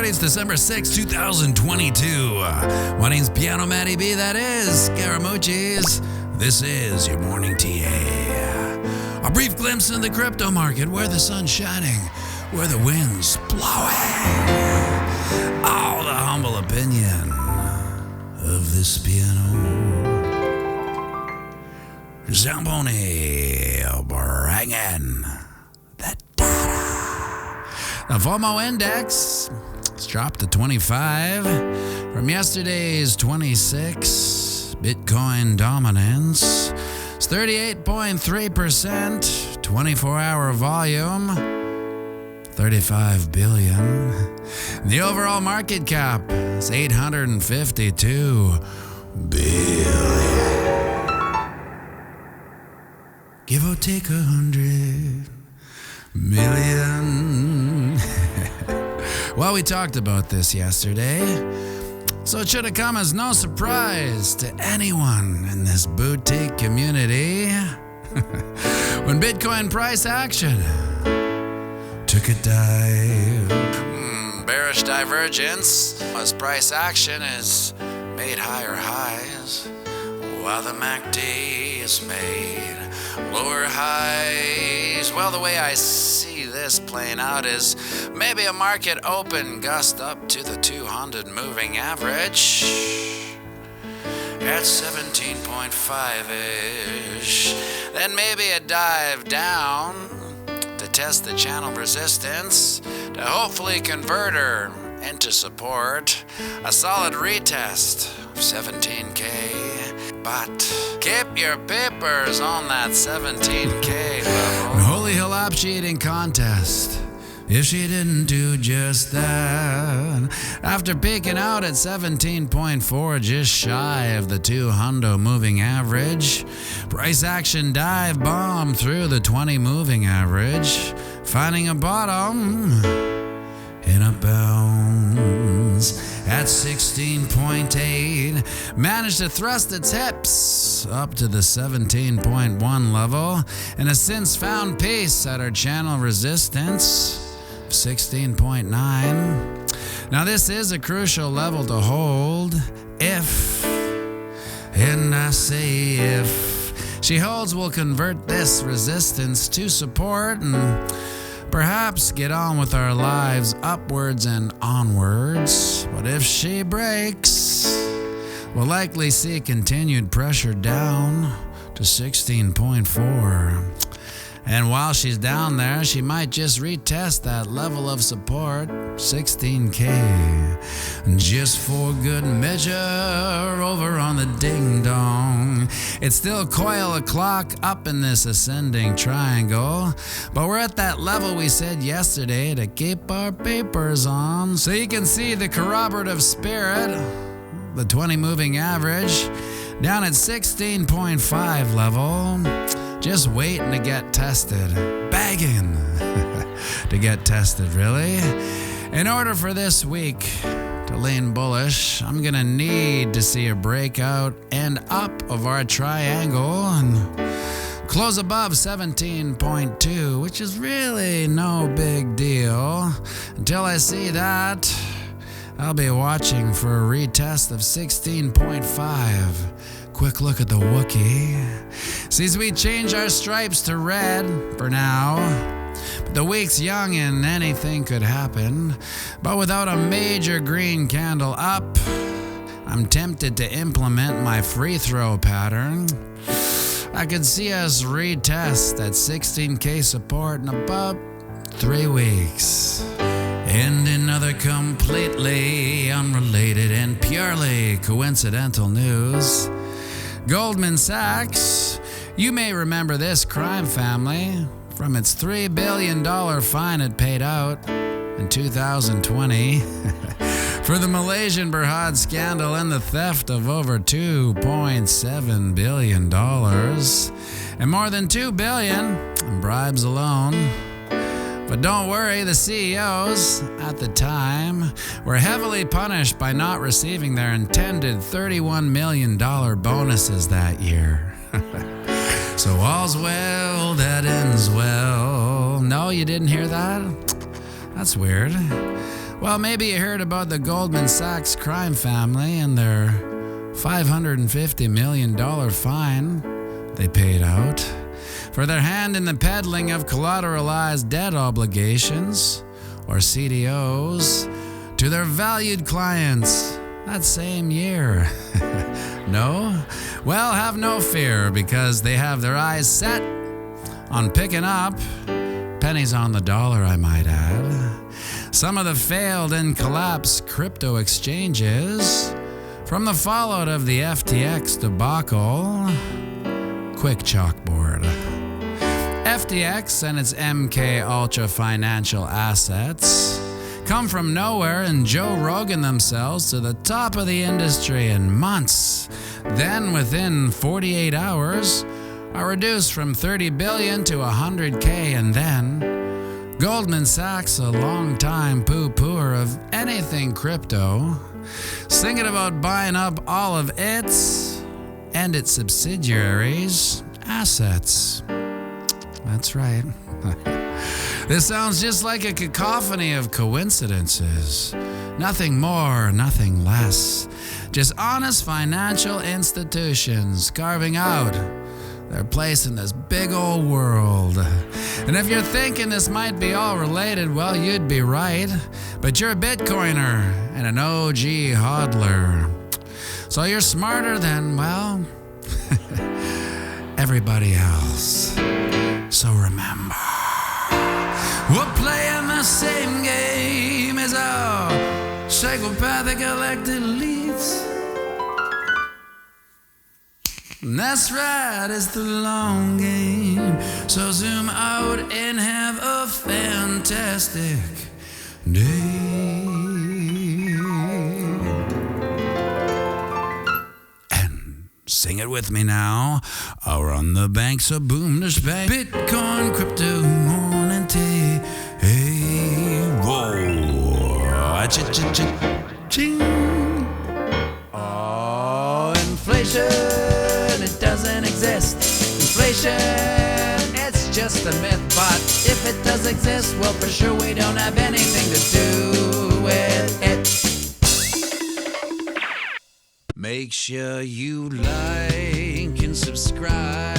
everybody. It's December 6, 2022. My name's pianomattyb, that is, Scaramucci's. This is your morning TA. A brief glimpse into the crypto market, where the sun's shining, where the wind's blowing. All the humble opinion of this piano. Zamboni bringing the data. The FOMO index has dropped to 25 from yesterday's 26. Bitcoin dominance is 38.3%. 24-hour volume, 35 billion. The overall market cap is 852 billion. Give or take 100 million. Well, we talked about this yesterday, so it should have come as no surprise to anyone in this boutique community when Bitcoin price action took a dive. Bearish divergence as price action has made higher highs, while the MACD has made lower highs. Well, the way I see this playing out is maybe a market open gust up to the 200 moving average at 17.5-ish. Then maybe a dive down to test the channel resistance to hopefully convert her into support. A solid retest of 17K. But keep your papers on that 17K level. Holy Halap cheating contest, if she didn't do just that. After peaking out at 17.4, just shy of the 200 moving average, price action dive bomb through the 20 moving average, finding a bottom in a bounce at 16.8, managed to thrust its hips up to the 17.1 level, and has since found peace at our channel resistance of 16.9. Now this is a crucial level to hold if, and I say if, she holds, we'll convert this resistance to support and perhaps get on with our lives upwards and onwards. But if she breaks, we'll likely see continued pressure down to 16.4. And while she's down there, she might just retest that level of support, 16K. Just for good measure, over on the ding-dong. It's still coil o'clock up in this ascending triangle, but we're at that level we said yesterday to keep our papers on. So you can see the corroborative spirit, the 20 moving average, down at 16.5 level. Just waiting to get tested, begging to get tested, really. In order for this week to lean bullish, I'm gonna need to see a breakout and up of our triangle and close above 17.2, which is really no big deal. Until I see that, I'll be watching for a retest of 16.5. Quick look at the Wookiee. Sees we change our stripes to red for now. But the week's young and anything could happen. But without a major green candle up, I'm tempted to implement my free throw pattern. I could see us retest that 16K support in about 3 weeks. And in other completely unrelated and purely coincidental news, Goldman Sachs, you may remember this crime family from its $3 billion fine it paid out in 2020 for the Malaysian Berhad scandal and the theft of over $2.7 billion and more than $2 billion in bribes alone. But don't worry, the CEOs at the time were heavily punished by not receiving their intended $31 million bonuses that year. So all's well that ends well. No, you didn't hear that? That's weird. Well, maybe you heard about the Goldman Sachs crime family and their $550 million fine they paid out for their hand in the peddling of collateralized debt obligations, or CDOs, to their valued clients that same year. No? Well, have no fear, because they have their eyes set on picking up, pennies on the dollar I might add, some of the failed and collapsed crypto exchanges from the fallout of the FTX debacle. Quick chalkboard. FTX and its MK Ultra financial assets come from nowhere and Joe Rogan themselves to the top of the industry in months. Then within 48 hours are reduced from 30 billion to 100K, and then Goldman Sachs, a long-time poo-pooer of anything crypto, thinking about buying up all of its and its subsidiaries' assets. That's right. This sounds just like a cacophony of coincidences. Nothing more, nothing less. Just honest financial institutions carving out their place in this big old world. And if you're thinking this might be all related, well, you'd be right. But you're a Bitcoiner and an OG hodler. So you're smarter than, well, everybody else. So remember, we're playing the same game as our psychopathic elected elites. That's right, it's the long game. So zoom out and have a fantastic day. And sing it with me now. Out on the banks of Boomers Bank, Bitcoin, crypto, morning tea. Hey, whoa, ching. Oh, inflation, it doesn't exist. Inflation, it's just a myth. But if it does exist, well, for sure we don't have anything to do with it. Make sure you like and subscribe